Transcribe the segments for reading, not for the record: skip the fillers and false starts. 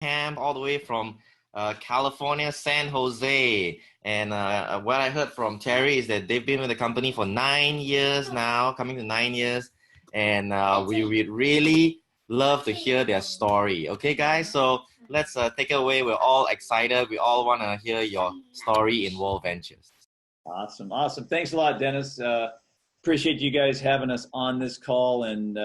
camp all the way from California, San Jose. And what I heard from Terry is that they've been with the company for 9 years now, coming to 9 years. And we would really love to hear their story. Okay, guys? So let's take it away. We're all excited. We all want to hear your story in World Ventures. Awesome. Awesome. Thanks a lot, Dennis. Appreciate you guys having us on this call. And,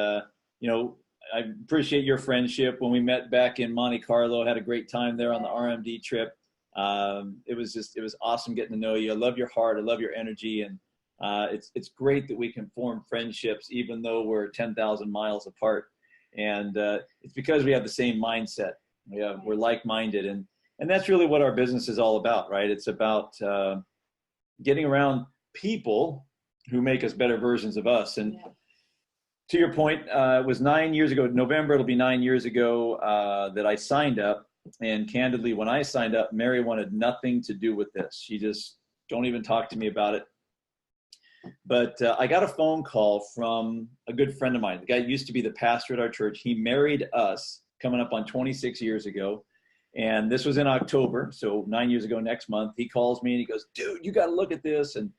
you know, I appreciate your friendship. When we met back in Monte Carlo, had a great time there on the RMD trip. It was awesome getting to know you. I love your heart. I love your energy. And it's great that we can form friendships, even though we're 10,000 miles apart. And it's because we have the same mindset. We're like-minded. And that's really what our business is all about, right? It's about getting around people who make us better versions of us. And to your point, it was 9 years ago, November, it'll be 9 years ago that I signed up. And candidly, when I signed up, Mary wanted nothing to do with this. She just, don't even talk to me about it. But I got a phone call from a good friend of mine. The guy used to be the pastor at our church. He married us coming up on 26 years ago. And this was in October, so 9 years ago next month. He calls me and he goes, dude, you got to look at this. And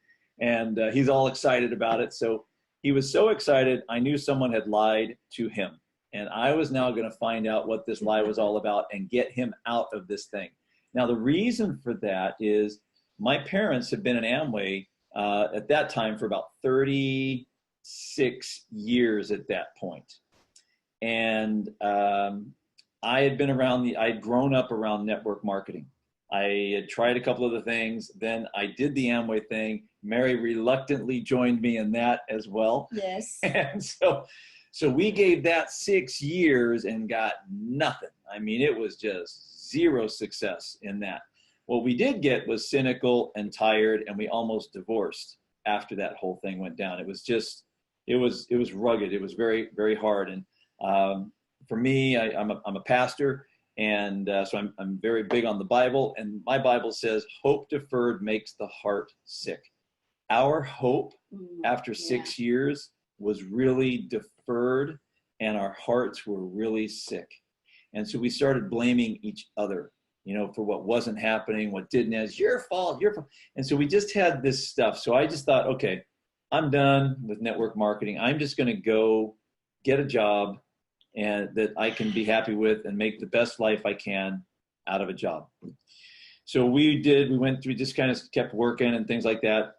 he's all excited about it. So he was so excited, I knew someone had lied to him. And I was now going to find out what this lie was all about and get him out of this thing. Now, the reason for that is my parents had been in Amway at that time for about 36 years at that point. And I had been around I'd grown up around network marketing. I had tried a couple of the things. Then I did the Amway thing. Mary reluctantly joined me in that as well. Yes. And so we gave that 6 years and got nothing. I mean, it was just zero success in that. What we did get was cynical and tired, and we almost divorced after that whole thing went down. It was just, it was rugged. It was very, very hard. And for me, I'm a pastor, and so I'm very big on the Bible, and my Bible says, hope deferred makes the heart sick. Our hope after 6 years was really deferred, and our hearts were really sick. And so we started blaming each other, you know, for what wasn't happening, what didn't. It's your fault, your fault. And so we just had this stuff. So I just thought, okay, I'm done with network marketing. I'm just going to go get a job and that I can be happy with and make the best life I can out of a job. So we went through, just kind of kept working and things like that.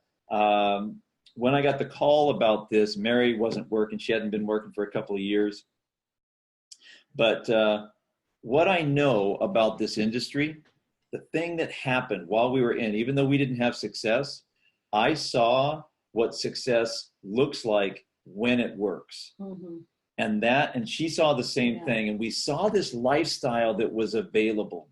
When I got the call about this, Mary wasn't working. She hadn't been working for a couple of years. But what I know about this industry, the thing that happened while we were in, even though we didn't have success, I saw what success looks like when it works. Mm-hmm. And she saw the same thing. And we saw this lifestyle that was available.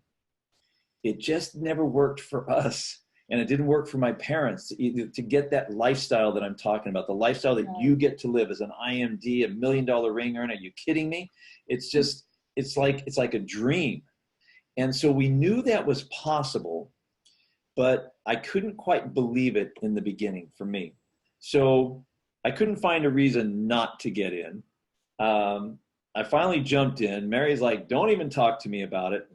It just never worked for us. And it didn't work for my parents to get that lifestyle that I'm talking about, the lifestyle that you get to live as an IMD, $1 million ring earner. Are you kidding me? It's just, it's like a dream. And so we knew that was possible, but I couldn't quite believe it in the beginning for me. So I couldn't find a reason not to get in. I finally jumped in. Mary's like, don't even talk to me about it.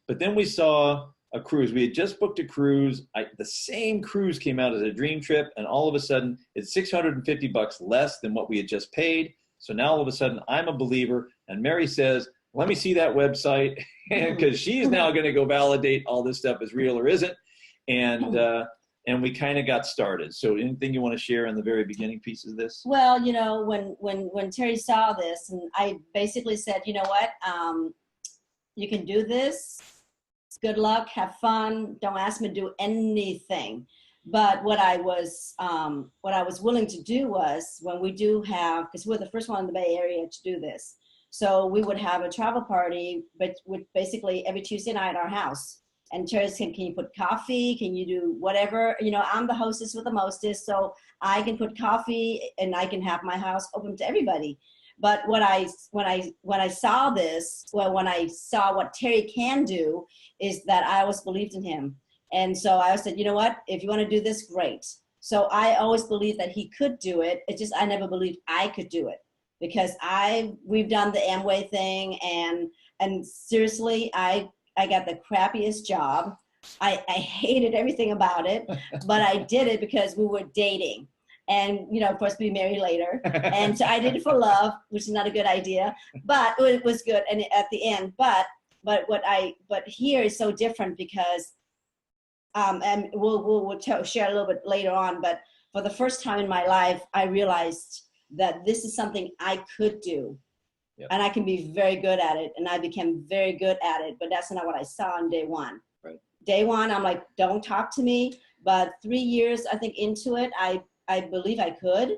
But then we saw a cruise. We had just booked a cruise. The same cruise came out as a dream trip, and all of a sudden it's $650 less than what we had just paid. So now all of a sudden I'm a believer, and Mary says, let me see that website, because she's now going to go validate all this stuff is real or isn't. And we kind of got started. So anything you want to share in the very beginning pieces of this? Well, you know, when Terry saw this, and I basically said, you know what, you can do this. Good luck, have fun. Don't ask me to do anything. But what I was willing to do was, when we do have, because we're the first one in the Bay Area to do this, so we would have a travel party, but with basically every Tuesday night at our house. And Terry said, can you put coffee? Can you do whatever? You know, I'm the hostess with the mostest, so I can put coffee and I can have my house open to everybody. But when I saw this, well, when I saw what Terry can do, is that I always believed in him. And so I said, you know what, if you want to do this, great. So I always believed that he could do it. It's just I never believed I could do it, because we've done the Amway thing, and seriously, I I got the crappiest job. I hated everything about it, but I did it because we were dating. And, you know, of course, we married later. And so I did it for love, which is not a good idea, but it was good. And at the end, but here is so different because, and we'll share a little bit later on, but for the first time in my life, I realized that this is something I could do. Yep. And I can be very good at it. And I became very good at it, but that's not what I saw on day one. Right. Day one, I'm like, don't talk to me. But 3 years, I think, into it, I believe I could.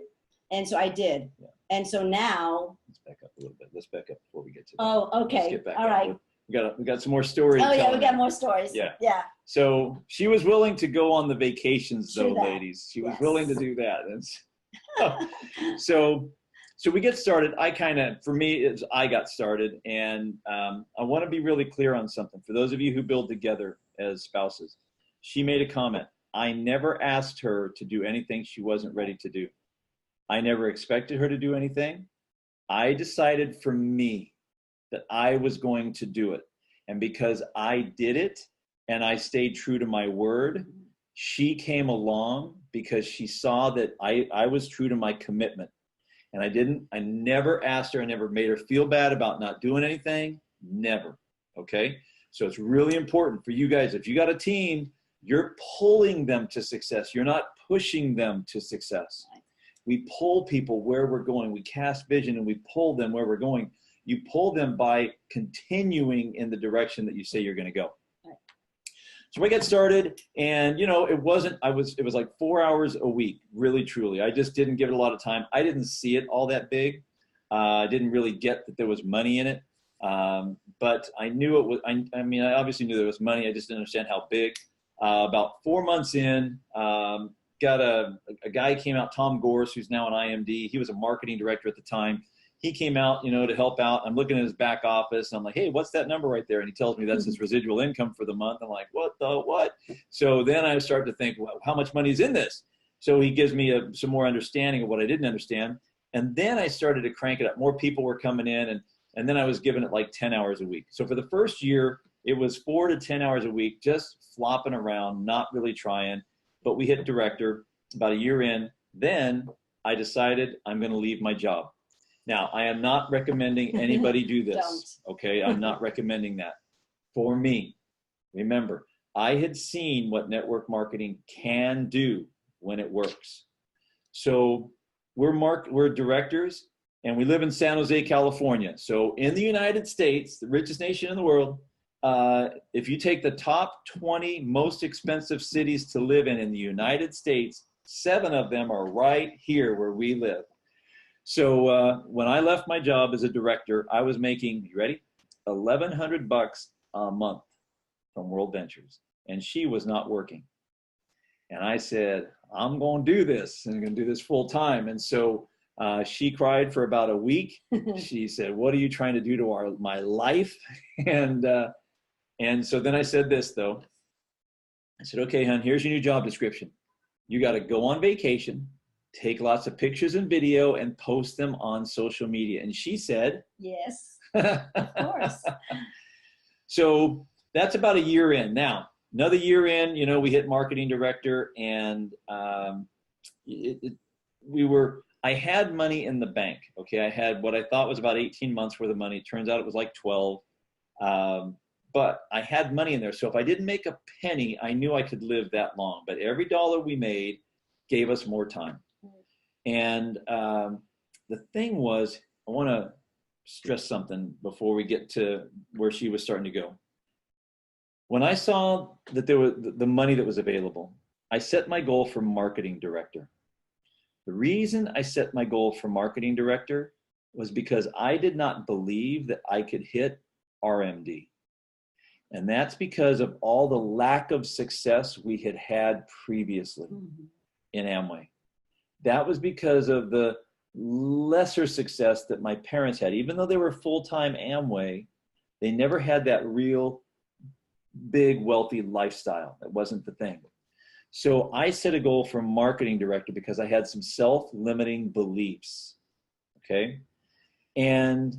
And so I did. Yeah. And so now. Let's back up a little bit. Let's back up before we get to that. Oh, okay. All right. We got some more stories. Oh, yeah, we got more stories. Yeah. Yeah. So she was willing to go on the vacations, though, ladies. She was willing to do that. And so we get started. I got started. And I want to be really clear on something. For those of you who build together as spouses, she made a comment. I never asked her to do anything she wasn't ready to do. I never expected her to do anything. I decided for me that I was going to do it. And because I did it and I stayed true to my word, she came along because she saw that I was true to my commitment. And I never asked her, I never made her feel bad about not doing anything. Never. Okay. So it's really important for you guys. If you got a team, you're pulling them to success. You're not pushing them to success. We pull people where we're going. We cast vision and we pull them where we're going. You pull them by continuing in the direction that you say you're going to go. So we got started, and it was like 4 hours a week, really, truly. I just didn't give it a lot of time. I didn't see it all that big. I didn't really get that there was money in it. But I knew it was, I obviously knew there was money. I just didn't understand how big. About 4 months in, got a guy came out, Tom Gorse, who's now an IMD. He was a marketing director at the time. He came out, to help out. I'm looking at his back office, and I'm like, hey, what's that number right there? And he tells me that's his residual income for the month. I'm like, what? So then I start to think, well, how much money is in this? So he gives me some more understanding of what I didn't understand. And then I started to crank it up. More people were coming in, and then I was giving it like 10 hours a week. So for the first year, it was 4 to 10 hours a week, just flopping around, not really trying. But we hit director about a year in. Then I decided I'm going to leave my job. Now, I am not recommending anybody do this, okay? I'm not recommending that. For me, remember, I had seen what network marketing can do when it works. So we're directors, and we live in San Jose, California. So in the United States, the richest nation in the world, if you take the top 20 most expensive cities to live in the United States, 7 of them are right here where we live. So when I left my job as a director, I was making, you ready? $1,100 a month from Worldventures, and she was not working. And I said, I'm going to do this, and I'm going to do this full time. And so she cried for about a week. She said, what are you trying to do to my life? And so then I said this, though. I said, okay, hon, here's your new job description. You got to go on vacation, take lots of pictures and video, and post them on social media. And she said, yes, of course. So that's about a year in. Now, another year in, we hit marketing director, and I had money in the bank. Okay. I had what I thought was about 18 months worth of money. Turns out it was like 12. But I had money in there. So if I didn't make a penny, I knew I could live that long. But every dollar we made gave us more time. And the thing was, I want to stress something before we get to where she was starting to go. When I saw that there was the money that was available, I set my goal for marketing director. The reason I set my goal for marketing director was because I did not believe that I could hit RMD. And that's because of all the lack of success we had had previously in Amway. That was because of the lesser success that my parents had. Even though they were full-time Amway, they never had that real big wealthy lifestyle. That wasn't the thing. So I set a goal for marketing director because I had some self-limiting beliefs. Okay. And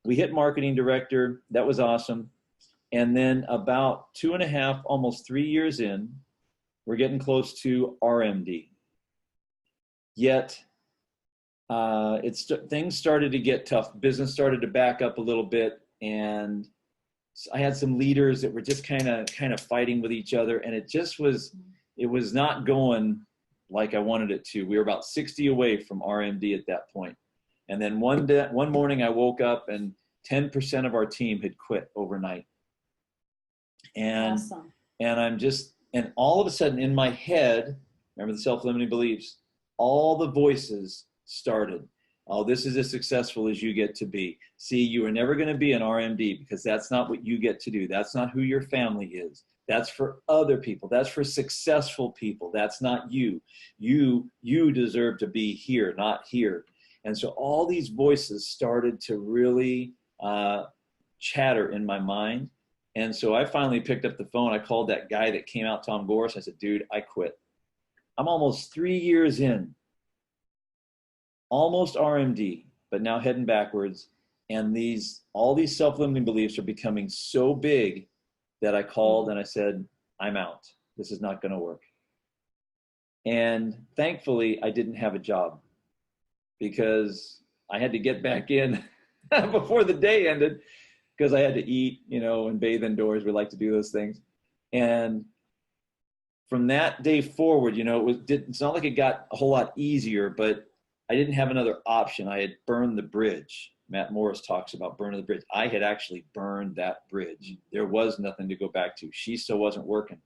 we hit marketing director. That was awesome. And then about 2.5, almost 3 years in, we're getting close to RMD. Yet, things started to get tough. Business started to back up a little bit, and I had some leaders that were just kind of fighting with each other, and it was not going like I wanted it to. We were about 60 away from RMD at that point. And then one morning I woke up and 10% of our team had quit overnight. And Awesome. And all of a sudden in my head, remember the self-limiting beliefs, all the voices started. Oh, this is as successful as you get to be. See, you are never going to be an RMD because that's not what you get to do. That's not who your family is. That's for other people. That's for successful people. That's not you. You deserve to be here, not here. And so all these voices started to really chatter in my mind. And so I finally picked up the phone. I called that guy that came out, Tom Gorris. I said, dude, I quit. I'm almost 3 years in, almost RMD, but now heading backwards. And all these self-limiting beliefs are becoming so big that I called and I said, I'm out. This is not going to work. And thankfully, I didn't have a job because I had to get back in before the day ended because I had to eat, and bathe indoors. We like to do those things. And from that day forward, it's not like it got a whole lot easier, but I didn't have another option. I had burned the bridge. Matt Morris talks about burning the bridge. I had actually burned that bridge. There was nothing to go back to. She still wasn't working.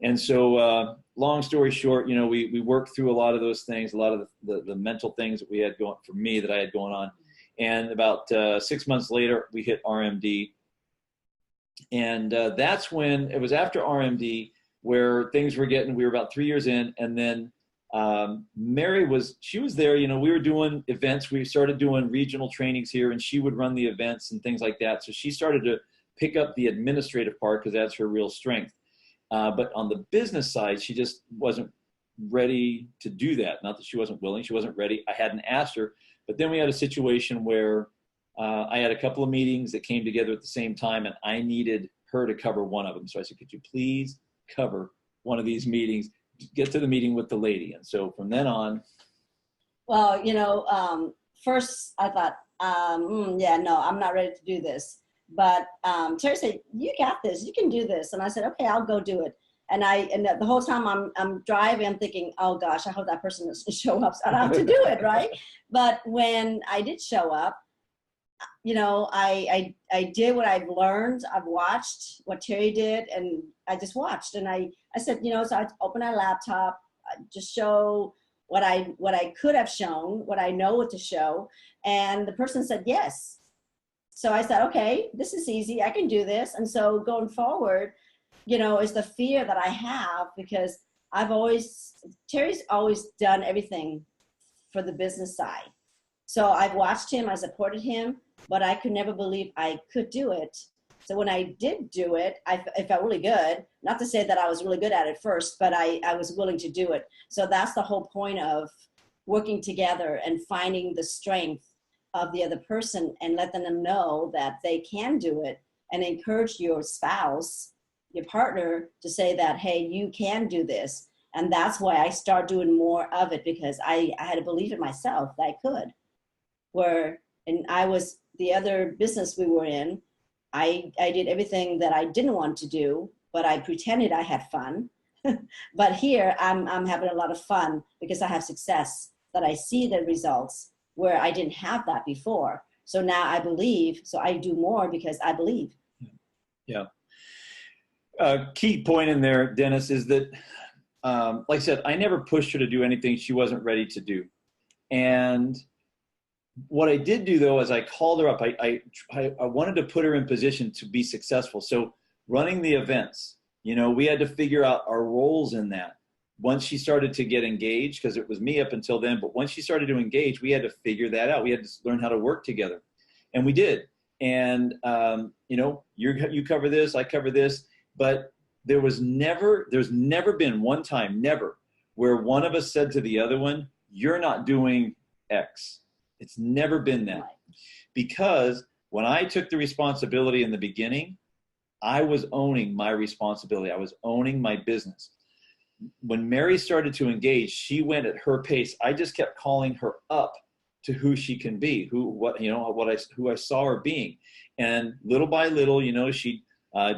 And so long story short, we worked through a lot of those things, a lot of the mental things that we had going, for me, that I had going on. And about 6 months later, we hit RMD. And that's when, it was after RMD where things were we were about 3 years in. And then Mary was there, we were doing events. We started doing regional trainings here, and she would run the events and things like that. So she started to pick up the administrative part because that's her real strength. But on the business side, she just wasn't ready to do that. Not that she wasn't willing, she wasn't ready. I hadn't asked her. But then we had a situation where I had a couple of meetings that came together at the same time, and I needed her to cover one of them. So I said, could you please cover one of these meetings? Get to the meeting with the lady. And so from then on. Well, first I thought, no, I'm not ready to do this. But Tere said, you got this, you can do this. And I said, okay, I'll go do it. And the whole time I'm driving, I'm thinking, oh gosh, I hope that person doesn't show up, so I don't have to do it, right? But when I did show up, I did what I've learned. I've watched what Tere did, and I just watched. And I said, so I opened my laptop, just show what I could have shown, what I know what to show. And the person said yes. So I said, okay, this is easy. I can do this. And so going forward, is the fear that I have, because Terry's always done everything for the business side. So I've watched him, I supported him, but I could never believe I could do it. So when I did do it, I felt really good. Not to say that I was really good at it first, but I was willing to do it. So that's the whole point of working together and finding the strength of the other person and letting them know that they can do it, and encourage your spouse, your partner, to say that, hey, you can do this. And that's why I start doing more of it, because I had to believe in myself that I could. And I was, the other business we were in, I did everything that I didn't want to do, but I pretended I had fun. But here I'm having a lot of fun because I have success, that I see the results where I didn't have that before. So now I believe, so I do more because I believe. Yeah. Key point in there, Dennis, is that, like I said, I never pushed her to do anything she wasn't ready to do. And what I did do, though, is I called her up. I wanted to put her in position to be successful. So running the events, we had to figure out our roles in that. Once she started to get engaged, because it was me up until then, but once she started to engage, we had to figure that out. We had to learn how to work together. And we did. And, you cover this, I cover this. But there's never been one time, never, where one of us said to the other one, you're not doing X. It's never been that. Because when I took the responsibility in the beginning, I was owning my responsibility. I was owning my business. When Mary started to engage, she went at her pace. I just kept calling her up to who she can be, who I saw her being. And little by little, she'd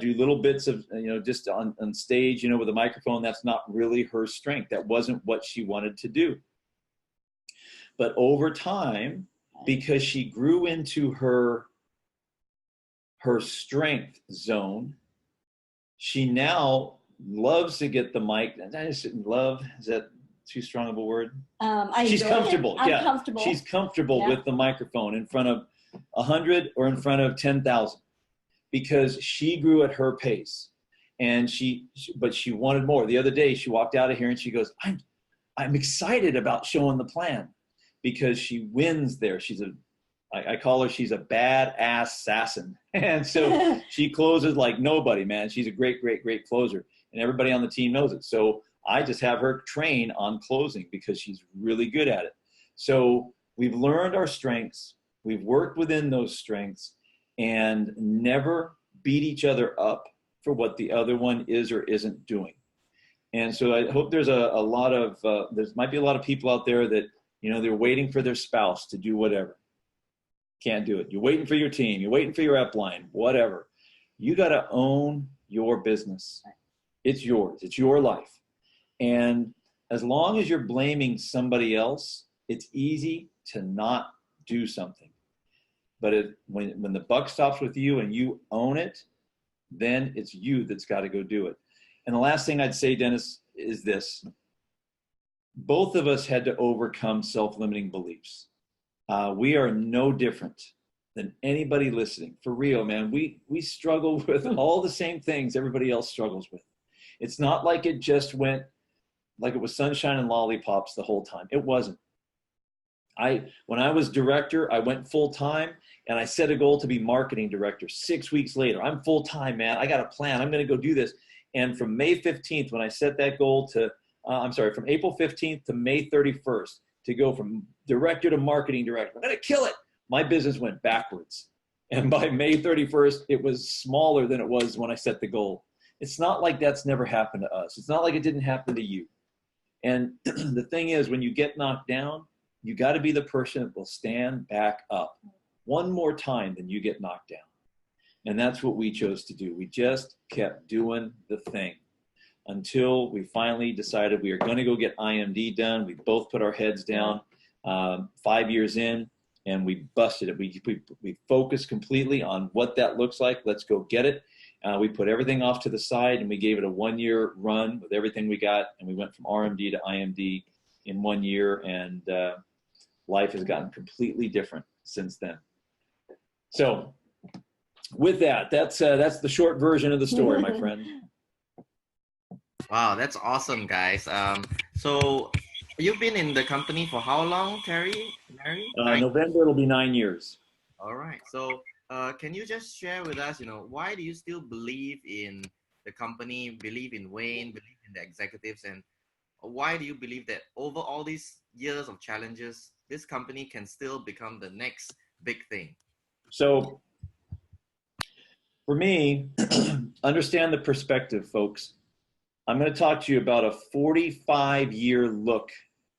do little bits of, just on stage, with a microphone. That's not really her strength. That wasn't what she wanted to do. But over time, because she grew into her strength zone, she now loves to get the mic. I just love, is that too strong of a word? She's comfortable. I'm comfortable. She's comfortable with the microphone in front of 100 or in front of 10,000, because she grew at her pace, and but she wanted more. The other day she walked out of here and she goes, I'm excited about showing the plan, because she wins there. I call her, she's a badass assassin. And so she closes like nobody, man. She's a great, great, great closer. And everybody on the team knows it. So I just have her train on closing because she's really good at it. So we've learned our strengths. We've worked within those strengths and never beat each other up for what the other one is or isn't doing. And so I hope there's a lot of, there might be a lot of people out there that, they're waiting for their spouse to do whatever. Can't do it. You're waiting for your team. You're waiting for your upline, whatever. You got to own your business. It's yours. It's your life. And as long as you're blaming somebody else, it's easy to not do something. But when the buck stops with you and you own it, then it's you that's got to go do it. And the last thing I'd say, Dennis, is this. Both of us had to overcome self-limiting beliefs. We are no different than anybody listening. For real, man. We struggle with all the same things everybody else struggles with. It's not like it just went like it was sunshine and lollipops the whole time. It wasn't. When I was director, I went full time and I set a goal to be marketing director. 6 weeks later, I'm full time, man. I got a plan. I'm going to go do this. And from May 15th, when I set that goal to, from April 15th to May 31st, to go from director to marketing director, I'm going to kill it. My business went backwards. And by May 31st, it was smaller than it was when I set the goal. It's not like that's never happened to us. It's not like it didn't happen to you. And the thing is, when you get knocked down, you got to be the person that will stand back up one more time than you get knocked down. And that's what we chose to do. We just kept doing the thing until we finally decided we were going to go get IMD done. We both put our heads down 5 years in, and we busted it. We focused completely on what that looks like. Let's go get it. We put everything off to the side, and we gave it a 1 year run with everything we got. And we went from RMD to IMD in 1 year, and life has gotten completely different since then. So with that, that's the short version of the story, my friend. Wow, that's awesome, guys. So you've been in the company for how long, Terry? Mary? November, it'll be 9 years. All right. So can you just share with us, why do you still believe in the company, believe in Wayne, believe in the executives, and why do you believe that over all these years of challenges, this company can still become the next big thing? So for me, understand the perspective, folks. I'm going to talk to you about a 45-year look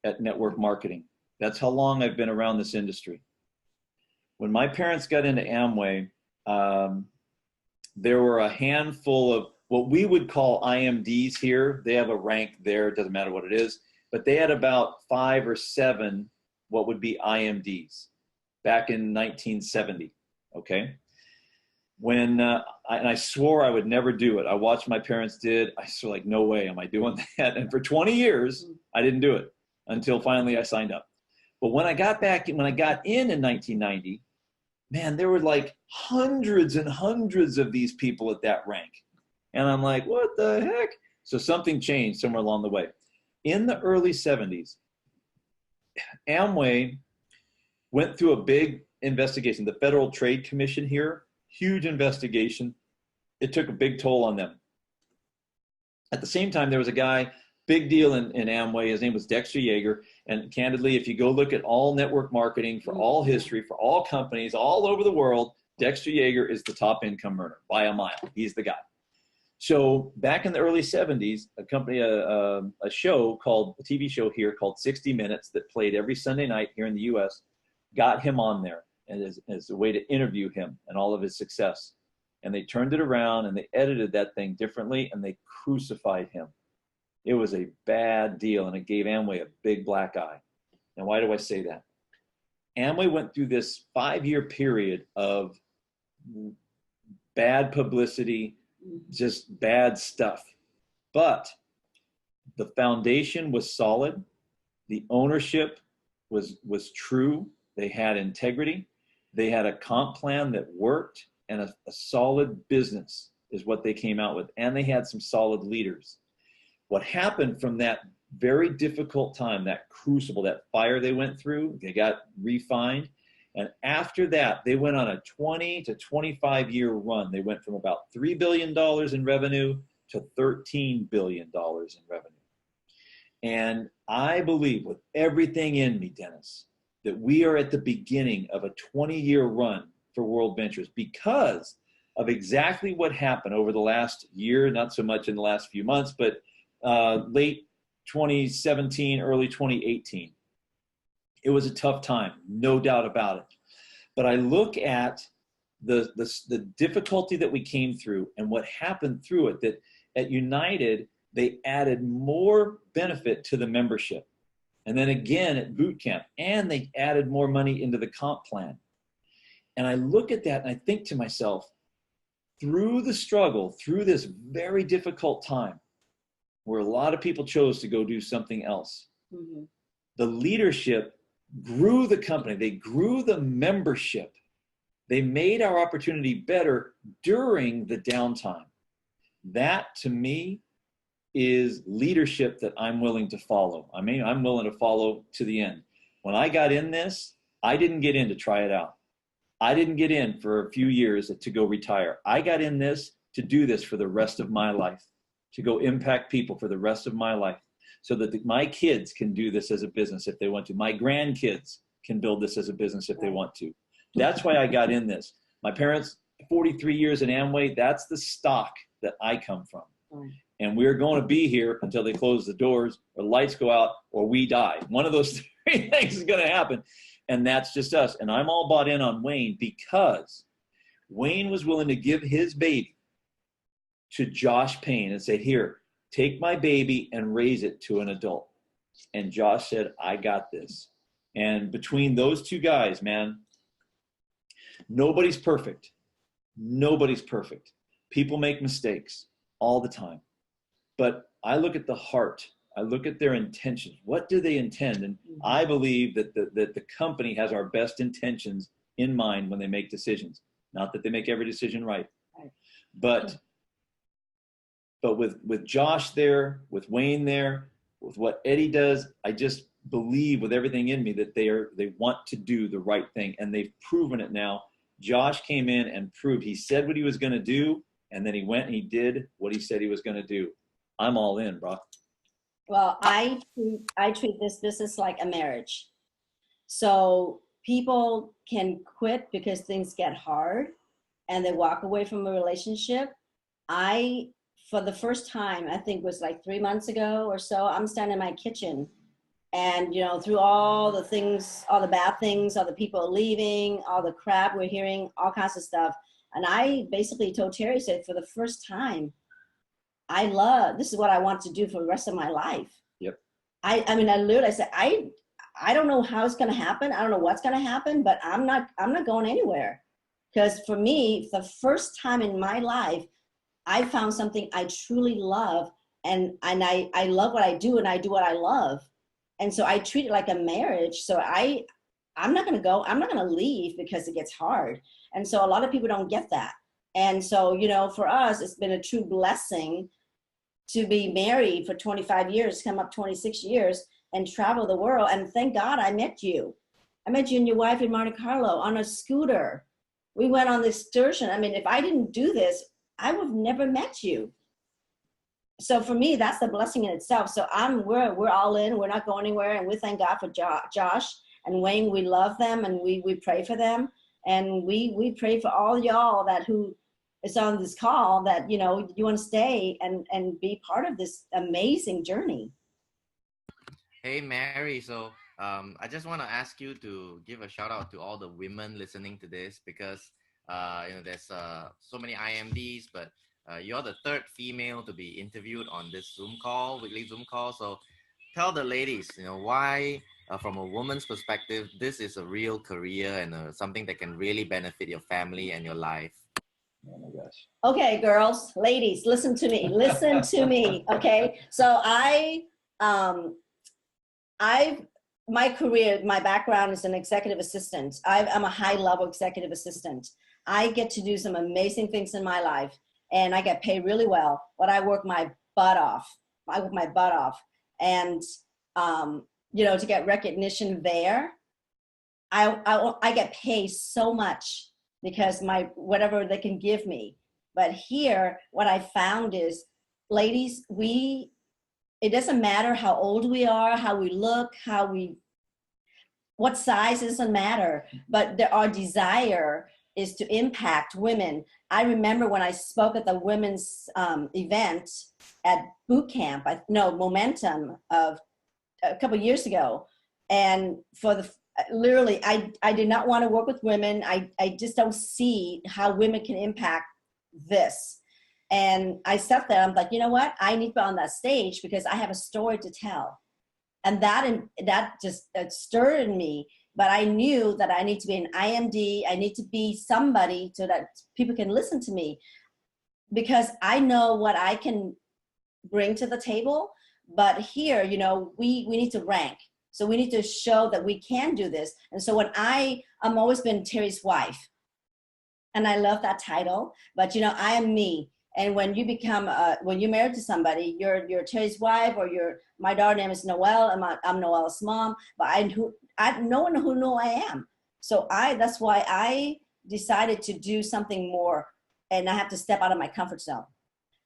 at network marketing. That's how long I've been around this industry. When my parents got into Amway, there were a handful of what we would call IMDs here. They have a rank there. It doesn't matter what it is. But they had about 5 or 7 what would be IMDs back in 1970, okay? When I swore I would never do it. I watched my parents did. I was like, no way am I doing that. And for 20 years, I didn't do it until finally I signed up. But when I got in 1990, man, there were like hundreds and hundreds of these people at that rank. And I'm like, what the heck? So something changed somewhere along the way. In the early 70s, Amway went through a big investigation. The Federal Trade Commission here, huge investigation. It took a big toll on them. At the same time, there was a guy, big deal in Amway. His name was Dexter Yeager. And candidly, if you go look at all network marketing for all history, for all companies all over the world, Dexter Yeager is the top income earner by a mile. He's the guy. So back in the early 70s, a TV show here called 60 Minutes that played every Sunday night here in the US, got him on there as a way to interview him and all of his success. And they turned it around and they edited that thing differently and they crucified him. It was a bad deal and it gave Amway a big black eye. And why do I say that? Amway went through this 5-year period of bad publicity, just bad stuff. But the foundation was solid. The ownership was true. They had integrity. They had a comp plan that worked, and a solid business is what they came out with. And they had some solid leaders. What happened from that very difficult time, that crucible, that fire they went through, they got refined. And after that, they went on a 20 to 25 year run. They went from about $3 billion in revenue to $13 billion in revenue. And I believe with everything in me, Dennis, that we are at the beginning of a 20-year run for World Ventures because of exactly what happened over the last year, not so much in the last few months, but late 2017, early 2018. It was a tough time, no doubt about it. But I look at the difficulty that we came through and what happened through it, that at United, they added more benefit to the membership. And then again at boot camp, and they added more money into the comp plan. And I look at that and I think to myself, through the struggle, through this very difficult time, where a lot of people chose to go do something else, the leadership grew the company. They grew the membership. They made our opportunity better during the downtime. That, to me, is leadership that I'm willing to follow. I mean, I'm willing to follow to the end. When I got in this, I didn't get in to try it out. I didn't get in for a few years to go retire. I got in this to do this for the rest of my life, to go impact people for the rest of my life, so that my kids can do this as a business if they want to. My grandkids can build this as a business if they want to. That's why I got in this. My parents, 43 years in Amway, that's the stock that I come from. And we're going to be here until they close the doors or the lights go out or we die. One of those three things is going to happen. And that's just us. And I'm all bought in on Wayne because Wayne was willing to give his baby to Josh Payne and say, here, take my baby and raise it to an adult. And Josh said, I got this. And between those two guys, man, nobody's perfect. Nobody's perfect. People make mistakes all the time. But I look at the heart. I look at their intentions. What do they intend? And I believe that the company has our best intentions in mind when they make decisions. Not that they make every decision right. But with Josh there, with Wayne there, with what Eddie does, I just believe with everything in me that they want to do the right thing, and they've proven it now. Josh came in and proved. He said what he was going to do, and then he went and he did what he said he was going to do. I'm all in, bro. Well, I treat this business like a marriage. So people can quit because things get hard and they walk away from a relationship. For the first time, I think it was like 3 months ago or so, I'm standing in my kitchen and, you know, through all the things, all the bad things, all the people leaving, all the crap we're hearing, all kinds of stuff. And I basically told Terry, said, for the first time, this is what I want to do for the rest of my life. Yep. I mean, I said, I don't know how it's going to happen. I don't know what's going to happen, but I'm not going anywhere. Because for me, the first time in my life, I found something I truly love, and I love what I do, and I do what I love. And so I treat it like a marriage. So I'm not going to go, I'm not going to leave because it gets hard. And so a lot of people don't get that. And so, you know, for us, it's been a true blessing to be married for 25 years, come up 26 years, and travel the world. And thank God I met you. I met you and your wife in Monte Carlo on a scooter. We went on this excursion. I mean, if I didn't do this, I would have never met you. So for me, that's the blessing in itself. So we're all in. We're not going anywhere. And we thank God for Josh and Wayne. We love them and we pray for them. And we pray for all y'all that who is on this call that, you know, you want to stay and be part of this amazing journey. Hey, Mary. So I just want to ask you to give a shout out to all the women listening to this, because you know, there's so many IMDs, but you're the third female to be interviewed on this Zoom call, weekly Zoom call. So tell the ladies, you know, why, from a woman's perspective, this is a real career and something that can really benefit your family and your life. Oh my gosh. Okay, girls, ladies, listen to me. Listen to me. Okay. So my career, my background is an executive assistant. I'm a high-level executive assistant. I get to do some amazing things in my life, and I get paid really well, but I work my butt off. I work my butt off. And, you know, to get recognition there, I get paid so much because whatever they can give me. But here, what I found is, ladies, it doesn't matter how old we are, how we look, what size, doesn't matter, but our desire is to impact women. I remember when I spoke at the women's event at boot camp, Momentum, of a couple of years ago. And literally, I did not want to work with women. I just don't see how women can impact this. And I sat there, I'm like, you know what? I need to be on that stage because I have a story to tell. And that just stirred in me. But I knew that I need to be an IMD. I need to be somebody so that people can listen to me, because I know what I can bring to the table. But here, you know, we need to rank. So we need to show that we can do this. And so when I'm always been Tere's wife, and I love that title, but you know, I am me. And when you become, when you're married to somebody, you're Tere's wife, or my daughter's name is Noelle, and I'm Noelle's mom, but no one who know I am. So that's why I decided to do something more, and I have to step out of my comfort zone.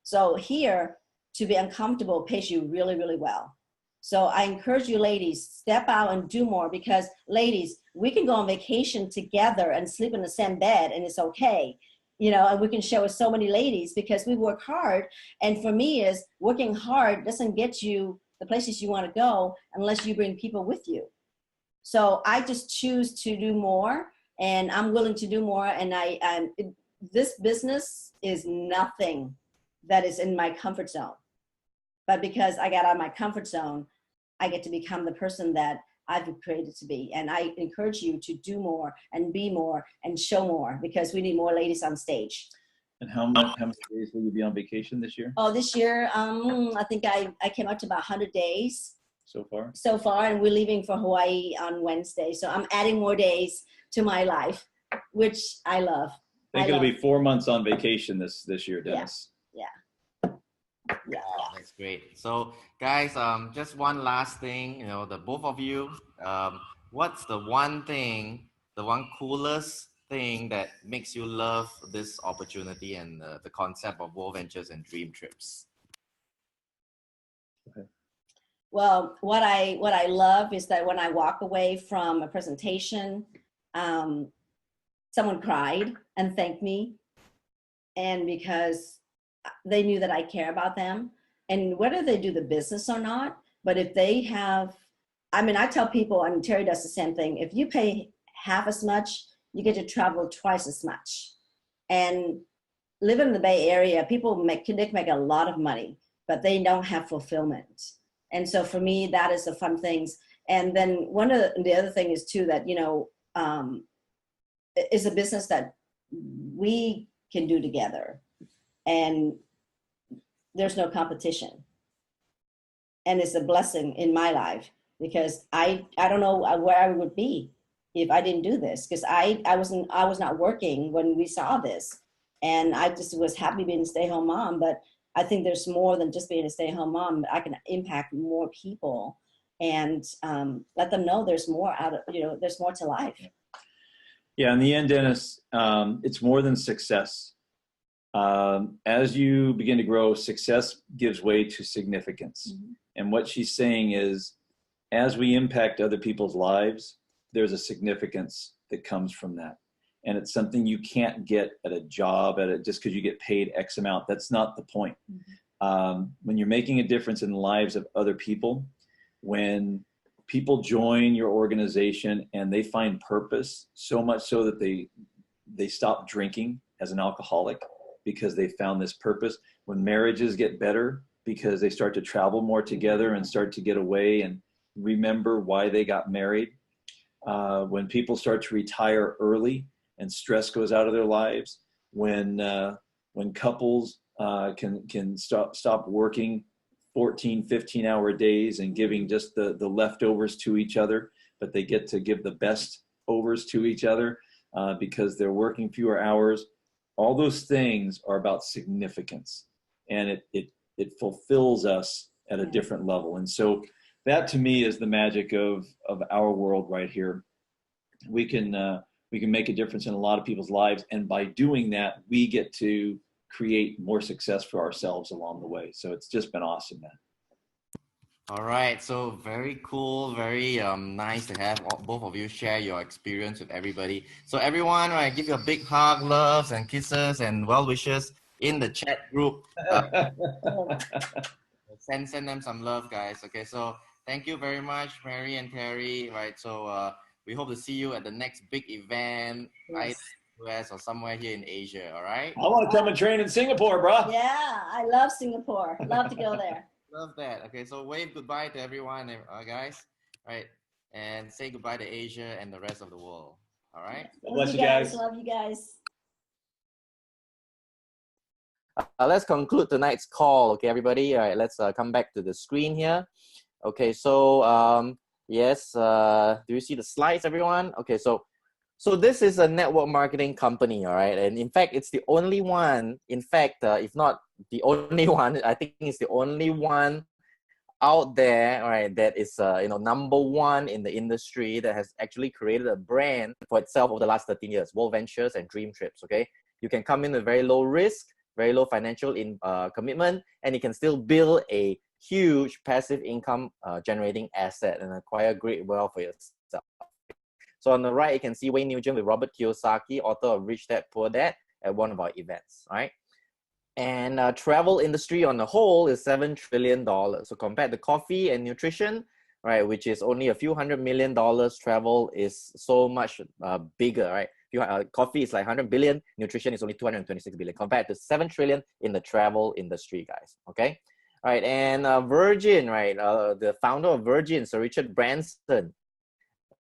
So here, to be uncomfortable pays you really, really well. So I encourage you ladies, step out and do more, because ladies, we can go on vacation together and sleep in the same bed and it's okay. You know, and we can share with so many ladies because we work hard. And for me, is working hard doesn't get you the places you want to go unless you bring people with you. So I just choose to do more, and I'm willing to do more. And this business is nothing that is in my comfort zone. But because I got out of my comfort zone, I get to become the person that I've created to be. And I encourage you to do more and be more and show more, because we need more ladies on stage. And how many days will you be on vacation this year? Oh, this year, I think I came up to about 100 days. So far? So far, and we're leaving for Hawaii on Wednesday. So I'm adding more days to my life, which I love. I think it'll be 4 months on vacation this year, Dennis. Yeah. Wow, that's great. So guys, just one last thing, you know, the both of you, what's the one coolest thing that makes you love this opportunity and the concept of Worldventures and Dream Trips? Okay. Well, what I love is that when I walk away from a presentation, someone cried and thanked me, and because they knew that I care about them, and whether they do the business or not, but if they have, I tell people, and Tere does the same thing, if you pay half as much, you get to travel twice as much. And living in the Bay Area, people can make a lot of money, but they don't have fulfillment. And so for me, that is the fun things. And then one of the other thing is too, that, you know, is a business that we can do together. And there's no competition. And it's a blessing in my life, because I don't know where I would be if I didn't do this, because I was not working when we saw this, and I just was happy being a stay-at-home mom. But I think there's more than just being a stay-at-home mom. I can impact more people and let them know there's more there's more to life. Yeah, in the end, Dennis, it's more than success. As you begin to grow, success gives way to significance. Mm-hmm. And what she's saying is, as we impact other people's lives, there's a significance that comes from that. and it's something you can't get at a job just because you get paid X amount. That's not the point. When you're making a difference in the lives of other people, when people join your organization and they find purpose, so much so that they stop drinking as an alcoholic because they found this purpose. When marriages get better because they start to travel more together and start to get away and remember why they got married. When people start to retire early and stress goes out of their lives. When couples can stop working 14, 15-hour days and giving just the leftovers to each other, but they get to give the best overs to each other because they're working fewer hours. All those things are about significance, and it fulfills us at a different level. And so that to me is the magic of our world right here. We can make a difference in a lot of people's lives, and by doing that, we get to create more success for ourselves along the way. So it's just been awesome, man. All right, so very cool, very nice to have both of you share your experience with everybody. So everyone, right, give you a big hug, loves and kisses and well wishes in the chat group. Send them some love, guys. Okay, so thank you very much, Mary and Terry. Right, so we hope to see you at the next big event, right? US or somewhere here in Asia. All right. I want to come and train in Singapore, bro. Yeah, I love Singapore. Love to go there. Love that. Okay, so wave goodbye to everyone, guys. Right, and say goodbye to Asia and the rest of the world. All right. Bless you guys. Love you guys. Let's conclude tonight's call. Okay, everybody. All right, let's come back to the screen here. Okay, so yes, do you see the slides, everyone? Okay, so this is a network marketing company, all right? And in fact, it's the only one, in fact, if not the only one, I think it's the only one out there, all right, that is, number one in the industry that has actually created a brand for itself over the last 13 years, Worldventures and Dream Trips, okay? You can come in with very low risk, very low financial commitment, and you can still build a huge passive income generating asset and acquire great wealth for yourself. So on the right, you can see Wayne Nugent with Robert Kiyosaki, author of Rich Dad, Poor Dad, at one of our events, right? And travel industry on the whole is $7 trillion. So compared to coffee and nutrition, right, which is only a few $100 million, travel is so much bigger, right? Coffee is like 100 billion, nutrition is only 226 billion, compared to 7 trillion in the travel industry, guys, okay? All right, and Virgin, right, the founder of Virgin, Sir Richard Branson,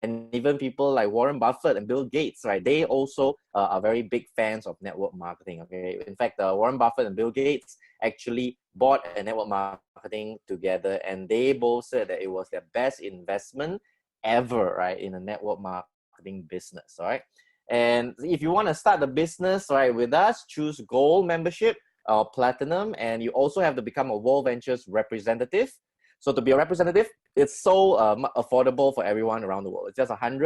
and even people like Warren Buffett and Bill Gates, right? They also are very big fans of network marketing, okay? In fact, Warren Buffett and Bill Gates actually bought a network marketing together, and they both said that it was their best investment ever, right, in a network marketing business, all right? And if you want to start the business, right, with us, choose Gold membership or Platinum, and you also have to become a Worldventures representative. So to be a representative, it's so affordable for everyone around the world. It's just $100